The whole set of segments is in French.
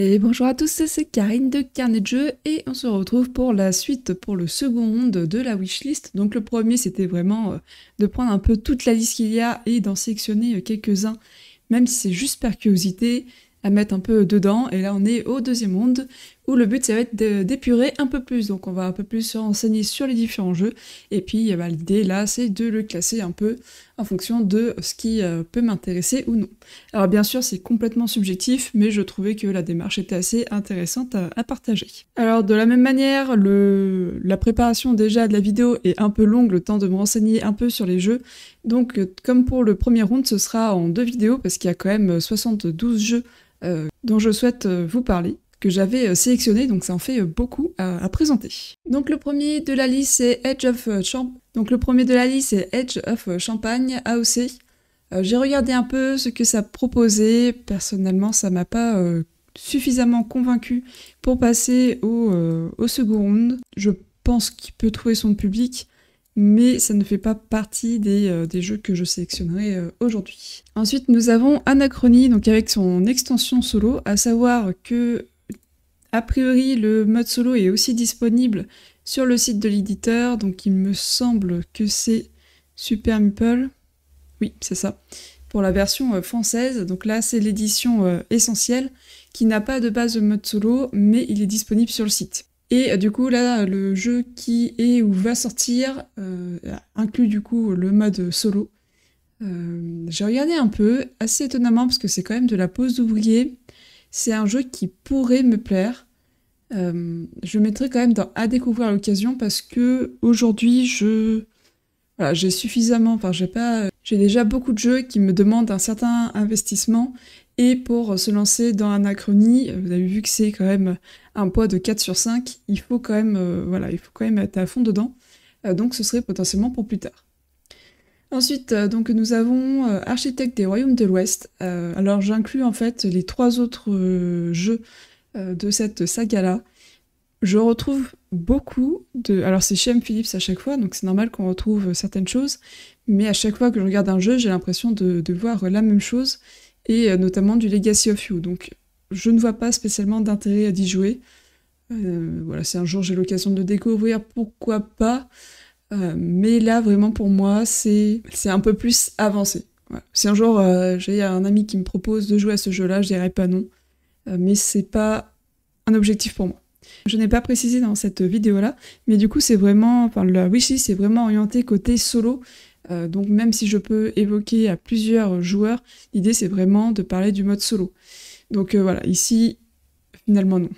Et bonjour à tous, c'est Karine de Carnet de Jeux et on se retrouve pour la suite, pour le second round de la wishlist. Donc le premier c'était vraiment de prendre un peu toute la liste qu'il y a et d'en sélectionner quelques-uns, même si c'est juste par curiosité, à mettre un peu dedans. Et là on est au deuxième round où le but ça va être d'épurer un peu plus. Donc on va un peu plus se renseigner sur les différents jeux et puis l'idée là c'est de le classer un peu en fonction de ce qui peut m'intéresser ou non. Alors bien sûr c'est complètement subjectif, mais je trouvais que la démarche était assez intéressante à partager. Alors de la même manière, la préparation déjà de la vidéo est un peu longue, le temps de me renseigner un peu sur les jeux. Donc comme pour le premier round, ce sera en 2 vidéos parce qu'il y a quand même 72 jeux dont je souhaite vous parler, que j'avais sélectionné, donc ça en fait beaucoup à présenter. Donc le premier de la liste c'est Edge of Champagne AOC. J'ai regardé un peu ce que ça proposait, personnellement ça m'a pas suffisamment convaincu pour passer au second round. Je pense qu'il peut trouver son public, mais ça ne fait pas partie des jeux que je sélectionnerai aujourd'hui. Ensuite nous avons Anachronie, donc avec son extension solo, à savoir que a priori, le mode solo est aussi disponible sur le site de l'éditeur, donc il me semble que c'est Super Meeple. Oui, c'est ça. Pour la version française, donc là c'est l'édition essentielle, qui n'a pas de base de mode solo, mais il est disponible sur le site. Et du coup là, le jeu qui est ou va sortir inclut du coup le mode solo. J'ai regardé un peu, assez étonnamment, parce que c'est quand même de la pose d'ouvrier. C'est un jeu qui pourrait me plaire. Je mettrai quand même dans à découvrir à l'occasion parce que aujourd'hui j'ai suffisamment, j'ai déjà beaucoup de jeux qui me demandent un certain investissement et pour se lancer dans Anachronie, vous avez vu que c'est quand même un poids de 4 sur 5, il faut quand même être à fond dedans, donc ce serait potentiellement pour plus tard. Ensuite, donc nous avons Architecte des Royaumes de l'Ouest. Alors j'inclus en fait les 3 autres jeux de cette saga-là. Je retrouve beaucoup de... Alors c'est chez M. Phillips à chaque fois, donc c'est normal qu'on retrouve certaines choses, mais à chaque fois que je regarde un jeu, j'ai l'impression de voir la même chose, et notamment du Legacy of You, donc je ne vois pas spécialement d'intérêt à d'y jouer. Voilà, si un jour j'ai l'occasion de le découvrir, pourquoi pas. Mais là, vraiment, pour moi, c'est un peu plus avancé. Voilà. Si un jour j'ai un ami qui me propose de jouer à ce jeu-là, je dirais pas non. Mais c'est pas un objectif pour moi. Je n'ai pas précisé dans cette vidéo-là, mais du coup, la wishlist c'est vraiment orienté côté solo. Donc même si je peux évoquer à plusieurs joueurs, l'idée c'est vraiment de parler du mode solo. Donc voilà, ici, finalement non.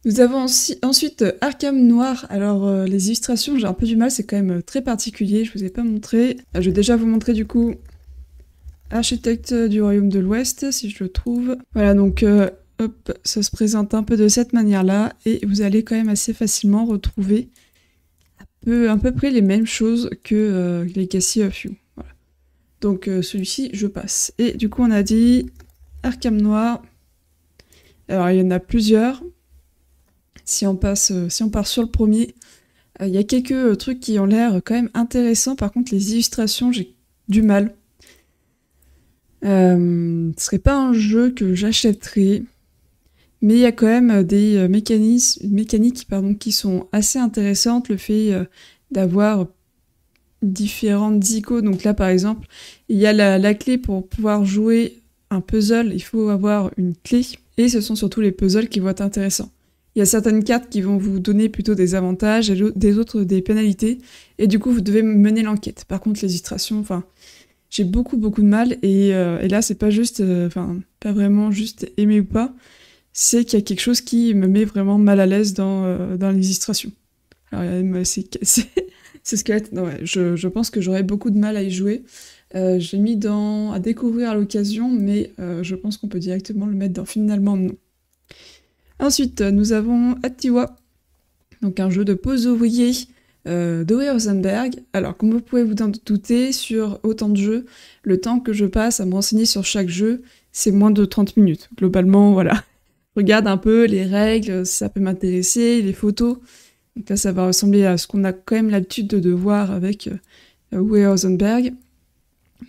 Nous avons ensuite Arkham Noir. Alors les illustrations, j'ai un peu du mal, c'est quand même très particulier, je vous ai pas montré. Je vais déjà vous montrer du coup Architecte du Royaume de l'Ouest, si je le trouve. Voilà, donc hop, ça se présente un peu de cette manière-là, et vous allez quand même assez facilement retrouver à peu près les mêmes choses que Legacy of You. Voilà. Donc celui-ci, je passe. Et du coup, on a dit Arkham Noir. Alors il y en a plusieurs. Si on part sur le premier, il y a quelques trucs qui ont l'air quand même intéressants. Par contre, les illustrations, j'ai du mal. Ce serait pas un jeu que j'achèterais, mais il y a quand même des mécaniques qui sont assez intéressantes. Le fait d'avoir différentes icônes. Donc là, par exemple, il y a la clé pour pouvoir jouer un puzzle. Il faut avoir une clé. Et ce sont surtout les puzzles qui vont être intéressants. Il y a certaines cartes qui vont vous donner plutôt des avantages et des autres des pénalités. Et du coup, vous devez mener l'enquête. Par contre, les illustrations, j'ai beaucoup de mal. Et là, c'est pas juste, pas vraiment juste aimer ou pas. C'est qu'il y a quelque chose qui me met vraiment mal à l'aise dans les illustrations. Alors, c'est squelette. Non, ouais, je pense que j'aurais beaucoup de mal à y jouer. J'ai mis à découvrir à l'occasion, mais je pense qu'on peut directement le mettre dans finalement non. Ensuite, nous avons Atiwa, donc un jeu de pose ouvrier d'Uwe Rosenberg. Alors, comme vous pouvez vous en douter, sur autant de jeux, le temps que je passe à me renseigner sur chaque jeu, c'est moins de 30 minutes. Globalement, voilà. Je regarde un peu les règles, ça peut m'intéresser, les photos. Donc là, ça va ressembler à ce qu'on a quand même l'habitude de voir avec Uwe Rosenberg.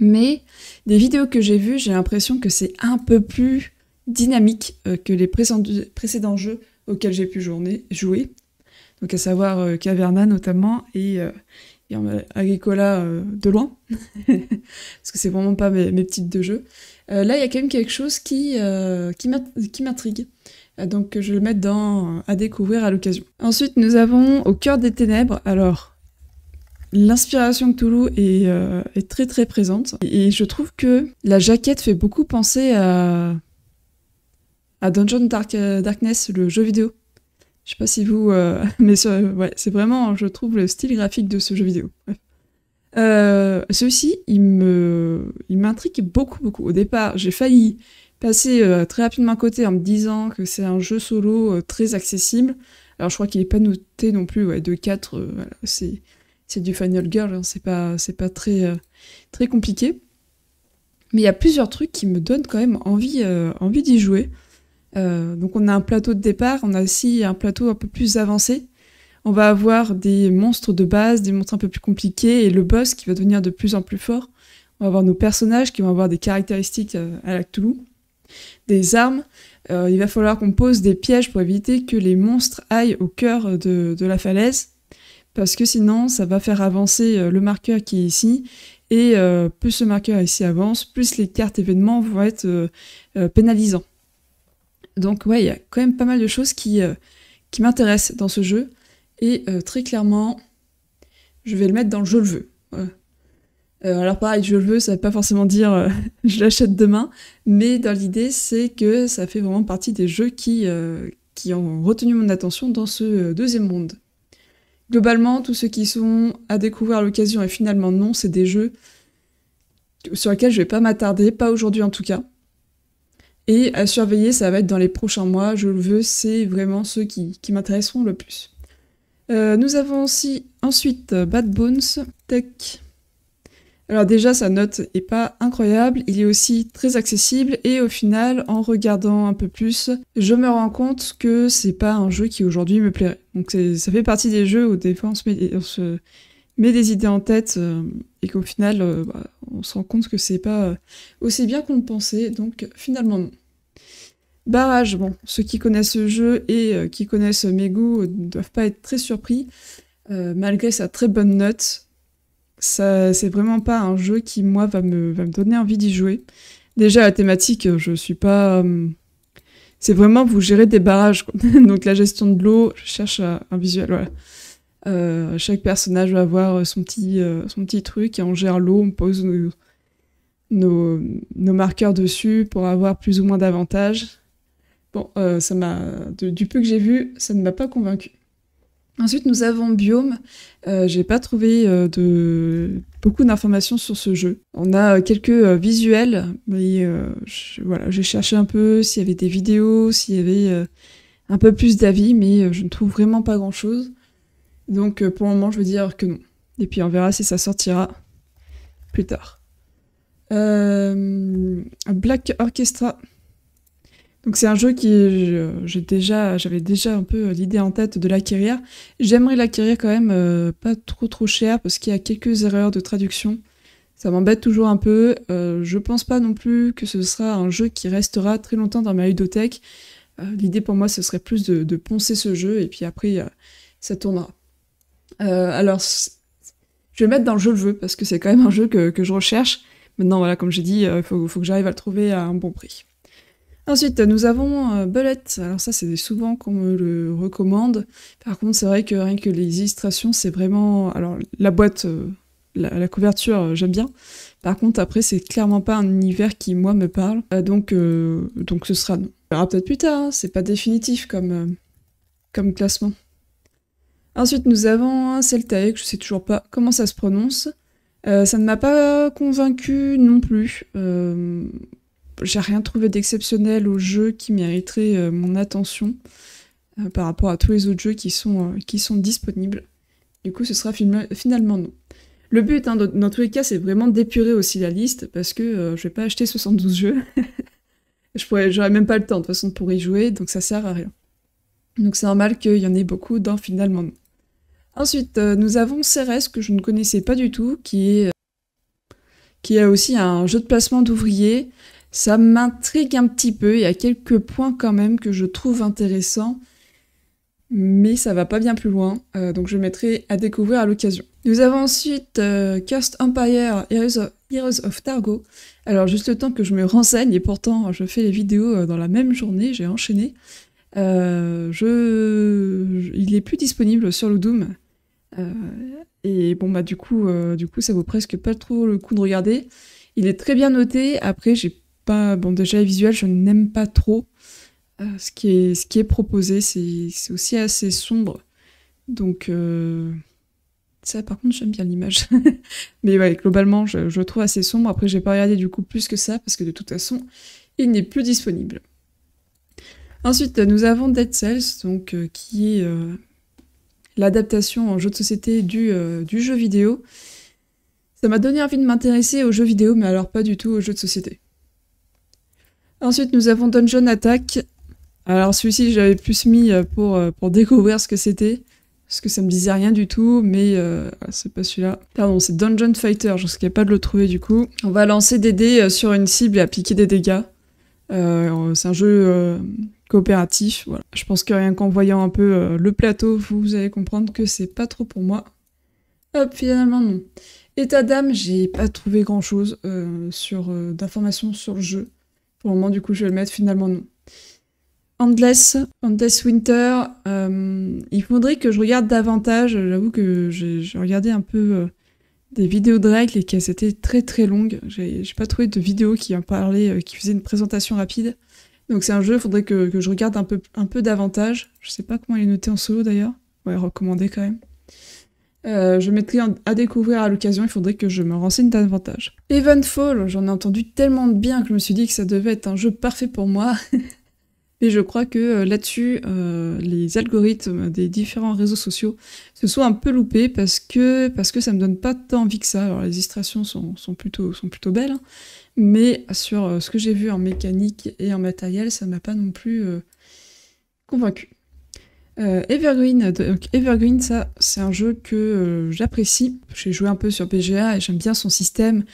Mais des vidéos que j'ai vues, j'ai l'impression que c'est un peu plus dynamique que les précédents jeux auxquels j'ai pu jouer. Donc à savoir Caverna notamment et Agricola de loin, parce que c'est vraiment pas mes types de jeux. Là, il y a quand même quelque chose qui m'intrigue. Donc je vais le mettre dans à découvrir à l'occasion. Ensuite, nous avons Au cœur des ténèbres. Alors, l'inspiration Cthulhu est très très présente. Et je trouve que la jaquette fait beaucoup penser à Dungeon Darkness, le jeu vidéo. Je sais pas si vous... mais ouais, c'est vraiment, je trouve, le style graphique de ce jeu vidéo. Celui-ci, il m'intrigue beaucoup, beaucoup. Au départ, j'ai failli passer très rapidement à côté en me disant que c'est un jeu solo très accessible. Alors, je crois qu'il est pas noté non plus, ouais, de 4. Voilà, c'est du Final Girl, hein, c'est pas très, très compliqué. Mais il y a plusieurs trucs qui me donnent quand même envie d'y jouer. Donc on a un plateau de départ, on a aussi un plateau un peu plus avancé. On va avoir des monstres de base, des monstres un peu plus compliqués, et le boss qui va devenir de plus en plus fort. On va avoir nos personnages qui vont avoir des caractéristiques à la Cthulhu, des armes. Il va falloir qu'on pose des pièges pour éviter que les monstres aillent au cœur de la falaise, parce que sinon ça va faire avancer le marqueur qui est ici, et plus ce marqueur ici avance, plus les cartes événements vont être pénalisants. Donc ouais, il y a quand même pas mal de choses qui m'intéressent dans ce jeu. Et très clairement, je vais le mettre dans le je le veux. Ouais. Alors pareil, je le veux, ça veut pas forcément dire je l'achète demain, mais dans l'idée, c'est que ça fait vraiment partie des jeux qui ont retenu mon attention dans ce deuxième monde. Globalement, tous ceux qui sont à découvrir à l'occasion et finalement non, c'est des jeux sur lesquels je vais pas m'attarder, pas aujourd'hui en tout cas. Et à surveiller, ça va être dans les prochains mois, je le veux, c'est vraiment ceux qui m'intéresseront le plus. Nous avons aussi ensuite Bad Bones Tech. Alors déjà, sa note est pas incroyable, il est aussi très accessible, et au final, en regardant un peu plus, je me rends compte que c'est pas un jeu qui aujourd'hui me plairait. Donc ça fait partie des jeux où des fois on se met des idées en tête, et qu'au final, on se rend compte que c'est pas aussi bien qu'on le pensait, donc finalement non. Barrage, bon, ceux qui connaissent ce jeu et qui connaissent mes goûts ne doivent pas être très surpris, malgré sa très bonne note. C'est vraiment pas un jeu qui, moi, va me donner envie d'y jouer. Déjà, la thématique, je suis pas... c'est vraiment, vous gérez des barrages, quoi. Donc la gestion de l'eau, je cherche un visuel, voilà. Chaque personnage va avoir son petit truc, et on gère l'eau, on pose nos marqueurs dessus pour avoir plus ou moins d'avantages. Bon, du peu que j'ai vu, ça ne m'a pas convaincu. Ensuite, nous avons Biome. J'ai pas trouvé beaucoup d'informations sur ce jeu. On a quelques visuels, mais voilà, j'ai cherché un peu s'il y avait des vidéos, s'il y avait un peu plus d'avis, mais je ne trouve vraiment pas grand-chose. Donc pour le moment, je veux dire que non. Et puis on verra si ça sortira plus tard. Black Orchestra. Donc c'est un jeu qui j'avais déjà un peu l'idée en tête de l'acquérir. J'aimerais l'acquérir quand même pas trop cher parce qu'il y a quelques erreurs de traduction. Ça m'embête toujours un peu. Je pense pas non plus que ce sera un jeu qui restera très longtemps dans ma ludothèque. L'idée pour moi ce serait plus de poncer ce jeu et puis après ça tournera. Alors je vais le mettre dans le jeu le veux parce que c'est quand même un jeu que je recherche. Maintenant voilà, comme j'ai dit, il faut que j'arrive à le trouver à un bon prix. Ensuite, nous avons Bullet. Alors ça, c'est souvent qu'on me le recommande. Par contre, c'est vrai que rien que les illustrations, c'est vraiment... Alors, la boîte, la couverture, j'aime bien. Par contre, après, c'est clairement pas un univers qui, moi, me parle. Donc ce sera non. On verra peut-être plus tard, hein. C'est pas définitif comme classement. Ensuite, nous avons Celtae, que je sais toujours pas comment ça se prononce. Ça ne m'a pas convaincu non plus. J'ai rien trouvé d'exceptionnel au jeu qui mériterait mon attention par rapport à tous les autres jeux qui sont disponibles. Du coup, ce sera finalement non. Le but, hein, dans tous les cas, c'est vraiment d'épurer aussi la liste parce que je vais pas acheter 72 jeux. J'aurais même pas le temps de toute façon pour y jouer, donc ça sert à rien. Donc c'est normal qu'il y en ait beaucoup dans finalement non. Ensuite, nous avons Ceres, que je ne connaissais pas du tout, qui est aussi un jeu de placement d'ouvriers. Ça m'intrigue un petit peu, il y a quelques points quand même que je trouve intéressants, mais ça va pas bien plus loin, donc je mettrai à découvrir à l'occasion. Nous avons ensuite Cursed Empire Heroes of Targo. Alors juste le temps que je me renseigne, et pourtant je fais les vidéos dans la même journée, j'ai enchaîné. Il est plus disponible sur le Doom. Et bon bah du coup ça vaut presque pas trop le coup de regarder. Il est très bien noté, après j'ai pas... Bon déjà les visuels je n'aime pas trop. Ce qui est proposé, c'est aussi assez sombre. Donc, ça, par contre, j'aime bien l'image. Mais ouais, globalement, je le trouve assez sombre. Après, j'ai pas regardé du coup plus que ça, parce que de toute façon, il n'est plus disponible. Ensuite, nous avons Dead Cells, donc, qui est l'adaptation en jeu de société du jeu vidéo. Ça m'a donné envie de m'intéresser aux jeux vidéo, mais alors pas du tout aux jeux de société. Ensuite, nous avons Dungeon Attack. Alors celui-ci, j'avais plus mis pour découvrir ce que c'était, parce que ça me disait rien du tout, mais c'est pas celui-là. Pardon, c'est Dungeon Fighter, je risquais pas de le trouver du coup. On va lancer des dés sur une cible et appliquer des dégâts. C'est un jeu coopératif, voilà. Je pense que rien qu'en voyant un peu le plateau, vous allez comprendre que c'est pas trop pour moi. Hop, finalement non. État d'âme, j'ai pas trouvé grand-chose d'informations sur le jeu. Pour le moment, du coup, je vais le mettre finalement non. Endless Winter, il faudrait que je regarde davantage. J'avoue que j'ai regardé un peu des vidéos de règles et qu'elles étaient très très longues. J'ai pas trouvé de vidéo qui en parlait, qui faisait une présentation rapide. Donc c'est un jeu, il faudrait que je regarde un peu davantage. Je sais pas comment il est noté en solo d'ailleurs. Ouais, recommandé quand même. Je mettrai à découvrir à l'occasion, il faudrait que je me renseigne davantage. Evenfall, j'en ai entendu tellement de bien que je me suis dit que ça devait être un jeu parfait pour moi. Et je crois que là-dessus, les algorithmes des différents réseaux sociaux se sont un peu loupés parce que ça me donne pas tant envie que ça. Alors les illustrations sont plutôt belles, hein, mais sur ce que j'ai vu en mécanique et en matériel, ça m'a pas non plus convaincu. Evergreen, ça, c'est un jeu que j'apprécie. J'ai joué un peu sur BGA et j'aime bien son système.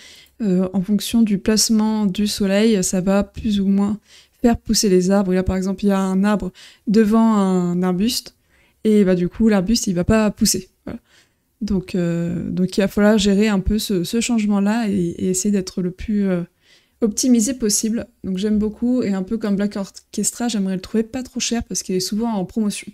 En fonction du placement du soleil, ça va plus ou moins faire pousser les arbres. Et là, par exemple, il y a un arbre devant un arbuste, et bah, du coup, l'arbuste, il va pas pousser. Voilà. Donc il va falloir gérer un peu ce changement-là et essayer d'être le plus optimisé possible. Donc j'aime beaucoup, et un peu comme Black Orchestra, j'aimerais le trouver pas trop cher, parce qu'il est souvent en promotion.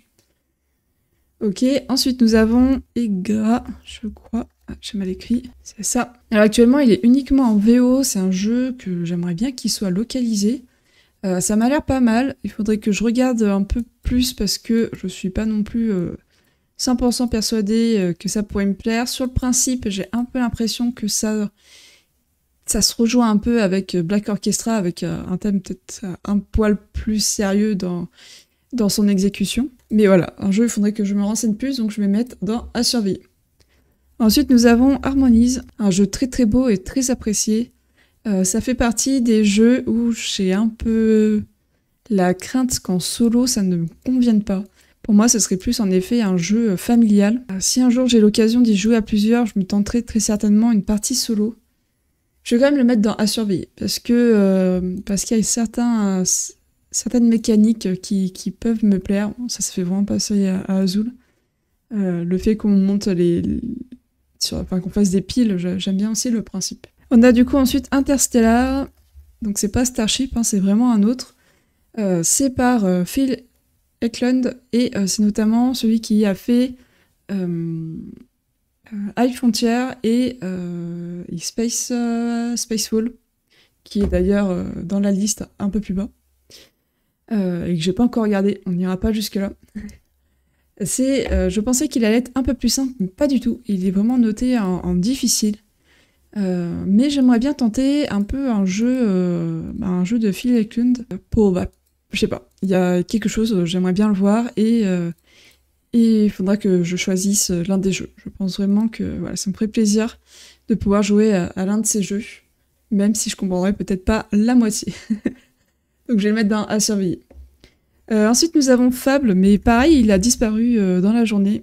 Ok, ensuite nous avons Egra, je crois. Ah, j'ai mal écrit, c'est ça. Alors actuellement, il est uniquement en VO, c'est un jeu que j'aimerais bien qu'il soit localisé. Ça m'a l'air pas mal, il faudrait que je regarde un peu plus parce que je suis pas non plus 100% persuadée que ça pourrait me plaire. Sur le principe, j'ai un peu l'impression que ça se rejoint un peu avec Black Orchestra, avec un thème peut-être un poil plus sérieux dans son exécution. Mais voilà, un jeu, il faudrait que je me renseigne plus, donc je vais mettre dans à surveiller. Ensuite, nous avons Harmonize, un jeu très très beau et très apprécié. Ça fait partie des jeux où j'ai un peu la crainte qu'en solo, ça ne me convienne pas. Pour moi, ce serait plus en effet un jeu familial. Si un jour j'ai l'occasion d'y jouer à plusieurs, je me tenterai très certainement une partie solo. Je vais quand même le mettre dans à surveiller, parce qu'il y a certaines mécaniques qui peuvent me plaire. Bon, ça se fait vraiment passer à Azul. Le fait qu'on monte qu'on fasse des piles, j'aime bien aussi le principe. On a du coup ensuite Interstellar, donc c'est pas Starship, hein, c'est vraiment un autre. C'est par Phil Eklund, et c'est notamment celui qui a fait High Frontier et Spacefall, qui est d'ailleurs dans la liste un peu plus bas, et que j'ai pas encore regardé, on n'ira pas jusque-là. Je pensais qu'il allait être un peu plus simple, mais pas du tout, il est vraiment noté en difficile. Mais j'aimerais bien tenter un peu un jeu de Phil Eklund pour, je sais pas, il y a quelque chose, j'aimerais bien le voir, et il faudra que je choisisse l'un des jeux. Je pense vraiment que voilà, ça me ferait plaisir de pouvoir jouer à l'un de ces jeux, même si je comprendrais peut-être pas la moitié. Donc je vais le mettre dans à surveiller. Ensuite nous avons Fable, mais pareil, il a disparu dans la journée.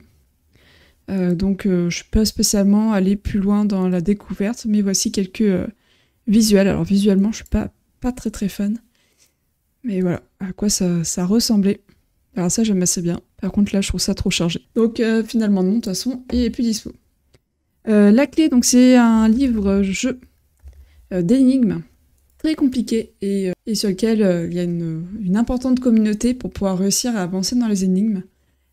Donc je ne suis pas spécialement allée plus loin dans la découverte, mais voici quelques visuels. Alors visuellement, je suis pas pas très très fan. Mais voilà, à quoi ça ressemblait. Alors ça, j'aime assez bien. Par contre, là, je trouve ça trop chargé. Donc finalement, non, de toute façon, il est plus dispo. La clé, donc c'est un livre-jeu d'énigmes très compliqué et sur lequel il y a une importante communauté pour pouvoir réussir à avancer dans les énigmes.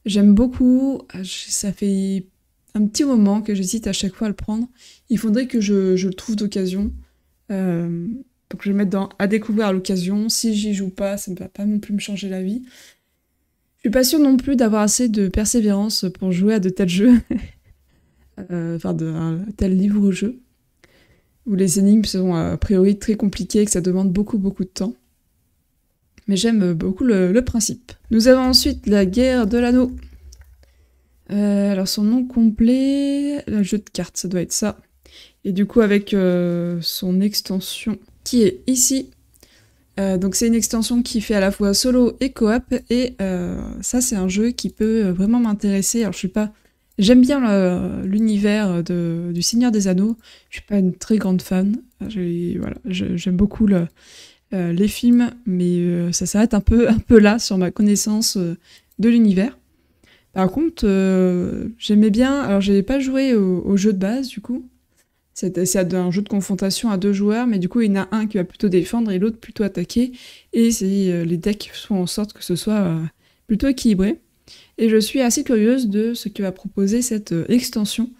J'aime beaucoup, ça fait un petit moment que j'hésite à chaque fois à le prendre. Il faudrait que je le trouve d'occasion. Donc je vais le mettre dans à découvrir à l'occasion. Si j'y joue pas, ça ne va pas non plus me changer la vie. Je suis pas sûre non plus d'avoir assez de persévérance pour jouer à de tels jeux. Enfin, un tel livre-jeu. Où les énigmes sont a priori très compliquées et que ça demande beaucoup de temps. Mais j'aime beaucoup le principe. Nous avons ensuite la guerre de l'anneau. Alors son nom complet, le jeu de cartes, ça doit être ça. Et du coup avec son extension qui est ici. Donc c'est une extension qui fait à la fois solo et coop. Et ça c'est un jeu qui peut vraiment m'intéresser. Alors je suis pas... J'aime bien l'univers du Seigneur des Anneaux. Je suis pas une très grande fan. Voilà, j'aime beaucoup les films, mais ça s'arrête un peu là sur ma connaissance de l'univers. Par contre, j'aimais bien... Alors, j'avais pas joué au jeu de base, du coup. C'est un jeu de confrontation à 2 joueurs, mais du coup, il y en a un qui va plutôt défendre et l'autre plutôt attaquer. Et les decks font en sorte que ce soit plutôt équilibré. Et je suis assez curieuse de ce que va proposer cette extension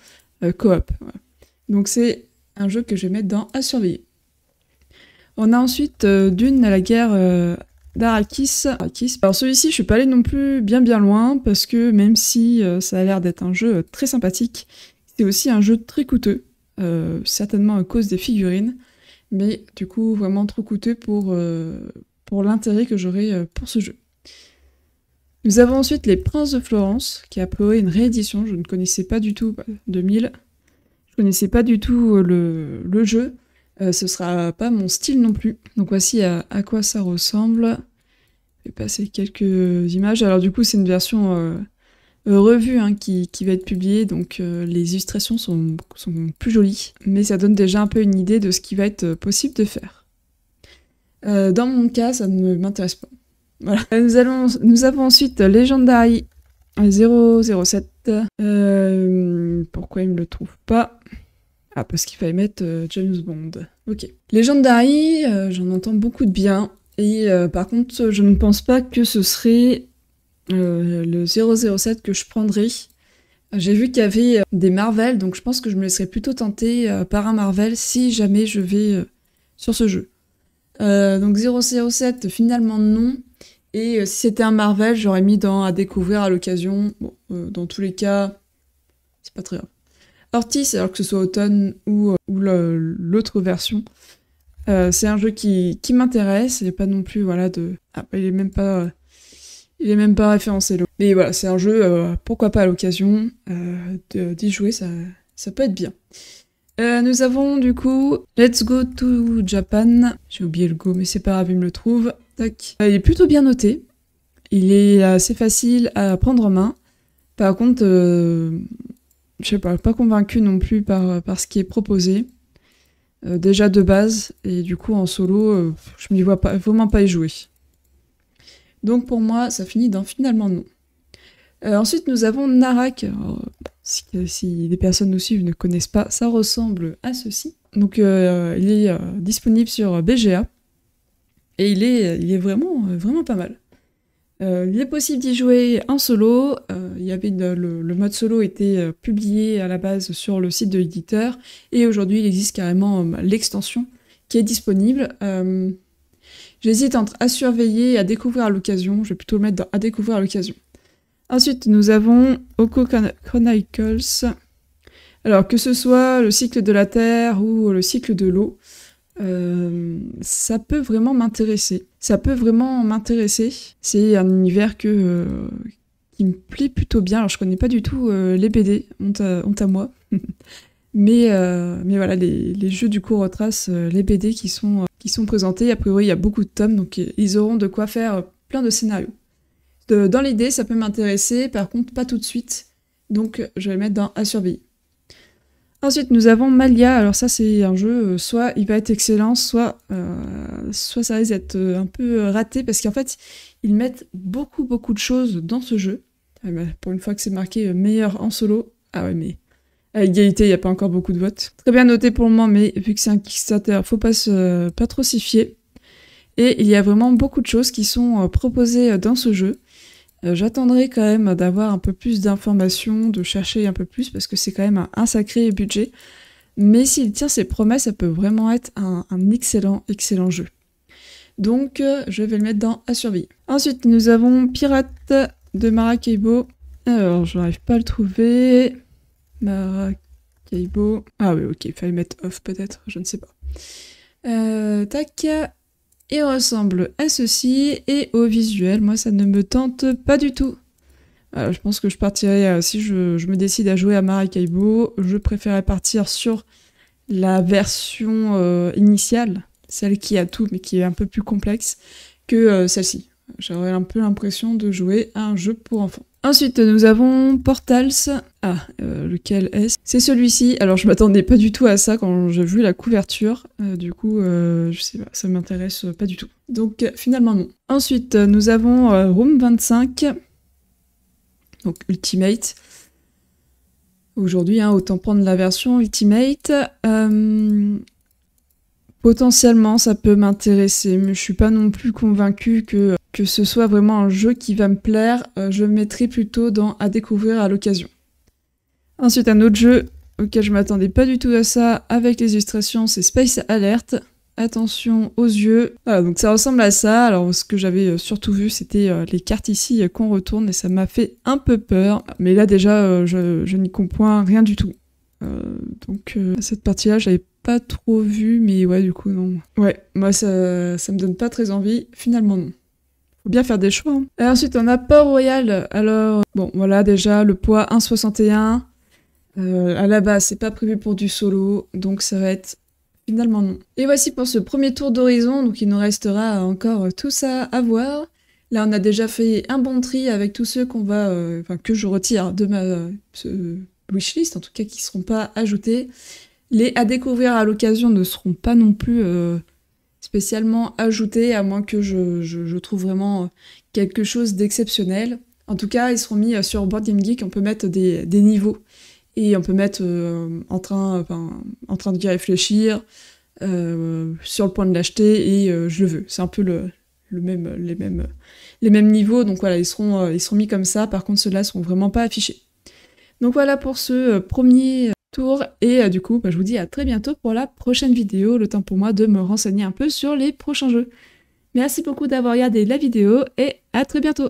coop. Voilà. Donc, c'est un jeu que je vais mettre dans à surveiller. On a ensuite Dune à la guerre d'Arrakis. Alors celui-ci, je suis pas allée non plus bien loin, parce que même si ça a l'air d'être un jeu très sympathique, c'est aussi un jeu très coûteux, certainement à cause des figurines, mais du coup vraiment trop coûteux pour l'intérêt que j'aurais pour ce jeu. Nous avons ensuite Les Princes de Florence, qui a priori une réédition, je ne connaissais pas du tout, 2000, je connaissais pas du tout le jeu. Ce sera pas mon style non plus. Donc voici à quoi ça ressemble. Je vais passer quelques images. Alors du coup c'est une version revue qui va être publiée, donc les illustrations sont plus jolies, mais ça donne déjà un peu une idée de ce qui va être possible de faire. Dans mon cas, ça ne m'intéresse pas. Voilà. Nous avons ensuite Legendary 007. Pourquoi il me le trouve pas ? Ah, parce qu'il fallait mettre James Bond. Ok. Legendary, j'en entends beaucoup de bien. Et par contre, je ne pense pas que ce serait le 007 que je prendrais. J'ai vu qu'il y avait des Marvel, donc je pense que je me laisserais plutôt tenter par un Marvel si jamais je vais sur ce jeu. Donc 007, finalement non. Et si c'était un Marvel, j'aurais mis dans à découvrir à l'occasion. Bon, dans tous les cas, c'est pas très grave. Ortis, alors que ce soit Autumn ou l'autre version, c'est un jeu qui m'intéresse, et pas non plus, voilà, il est même pas référencé. Mais voilà, c'est un jeu, pourquoi pas à l'occasion, d'y jouer, ça peut être bien. Nous avons du coup Let's Go to Japan. J'ai oublié le go, mais c'est pas grave, il me le trouve. Tac. Il est plutôt bien noté. Il est assez facile à prendre en main. Par contre, je sais pas convaincue non plus par ce qui est proposé. Déjà de base, et du coup en solo, je me vois vraiment pas y jouer. Donc pour moi, ça finit dans finalement non. Ensuite, nous avons Narak. Alors, si les personnes nous suivent ne connaissent pas, ça ressemble à ceci. Donc il est disponible sur BGA. Et il est vraiment pas mal. Il est possible d'y jouer en solo. Il y avait le mode solo était publié à la base sur le site de l'éditeur. Et aujourd'hui, il existe carrément l'extension qui est disponible. J'hésite entre à surveiller et à découvrir à l'occasion. Je vais plutôt le mettre dans à découvrir à l'occasion. Ensuite, nous avons Oko Chronicles. Alors, que ce soit le cycle de la Terre ou le cycle de l'eau, ça peut vraiment m'intéresser. C'est un univers qui me plaît plutôt bien. Alors, je connais pas du tout les BD, honte à moi. mais voilà, les jeux du coup retracent les BD qui sont présentés. A priori, il y a beaucoup de tomes, donc ils auront de quoi faire plein de scénarios. Dans l'idée, ça peut m'intéresser, par contre, pas tout de suite. Donc, je vais le mettre dans à surveiller. Ensuite, nous avons Malia. Alors ça, c'est un jeu, soit il va être excellent, soit ça risque d'être un peu raté, parce qu'en fait, ils mettent beaucoup de choses dans ce jeu. Pour une fois que c'est marqué meilleur en solo, ah ouais, mais à égalité, il n'y a pas encore beaucoup de votes. Très bien noté pour le moment, mais vu que c'est un Kickstarter, faut pas trop s'y fier. Et il y a vraiment beaucoup de choses qui sont proposées dans ce jeu. J'attendrai quand même d'avoir un peu plus d'informations, de chercher un peu plus, parce que c'est quand même un sacré budget. Mais s'il tient ses promesses, ça peut vraiment être un excellent jeu. Donc je vais le mettre dans à surveiller. Ensuite, nous avons Pirate de Maracaibo. Alors, je n'arrive pas à le trouver. Maracaibo. Ah oui, ok, il fallait mettre off peut-être, je ne sais pas. Tac. Et ressemble à ceci, et au visuel, moi ça ne me tente pas du tout. Je pense que je partirai, si je me décide à jouer à Maracaibo, je préférerais partir sur la version initiale, celle qui a tout mais qui est un peu plus complexe, que celle-ci. J'aurais un peu l'impression de jouer à un jeu pour enfants. Ensuite, nous avons Portals. Lequel est-ce? C'est celui-ci. Alors, je m'attendais pas du tout à ça quand j'ai vu la couverture. Du coup, je sais pas, ça m'intéresse pas du tout. Donc, finalement, non. Ensuite, nous avons Room 25. Donc, Ultimate. Aujourd'hui, autant prendre la version Ultimate. Potentiellement, ça peut m'intéresser, mais je suis pas non plus convaincue que ce soit vraiment un jeu qui va me plaire. Je le mettrai plutôt dans à découvrir à l'occasion. Ensuite, un autre jeu auquel je m'attendais pas du tout à ça, avec les illustrations, c'est Space Alert. Attention aux yeux. Voilà, donc ça ressemble à ça. Alors, ce que j'avais surtout vu, c'était les cartes ici qu'on retourne, et ça m'a fait un peu peur. Mais là, déjà, je n'y comprends rien du tout. Donc, cette partie-là, j'avais pas trop vu, mais ouais, du coup, non. Ouais, moi, ça me donne pas très envie. Finalement, non. Faut bien faire des choix. Hein. Et ensuite, on a Port-Royal. Alors, bon, voilà, déjà, le poids 1,61. À la base, c'est pas prévu pour du solo, donc ça va être finalement non. Et voici pour ce premier tour d'horizon, donc il nous restera encore tout ça à voir. Là, on a déjà fait un bon tri avec tous ceux qu'on va, que je retire de ma wishlist, en tout cas qui seront pas ajoutés. Les à découvrir à l'occasion ne seront pas non plus spécialement ajoutés, à moins que je trouve vraiment quelque chose d'exceptionnel. En tout cas, ils seront mis sur Board Game Geek, on peut mettre des niveaux. Et on peut mettre en train de y réfléchir, sur le point de l'acheter, et je le veux. C'est un peu les mêmes niveaux, donc voilà, ils seront mis comme ça. Par contre, ceux-là seront vraiment pas affichés. Donc voilà pour ce premier tour, et du coup, je vous dis à très bientôt pour la prochaine vidéo, le temps pour moi de me renseigner un peu sur les prochains jeux. Merci beaucoup d'avoir regardé la vidéo, et à très bientôt.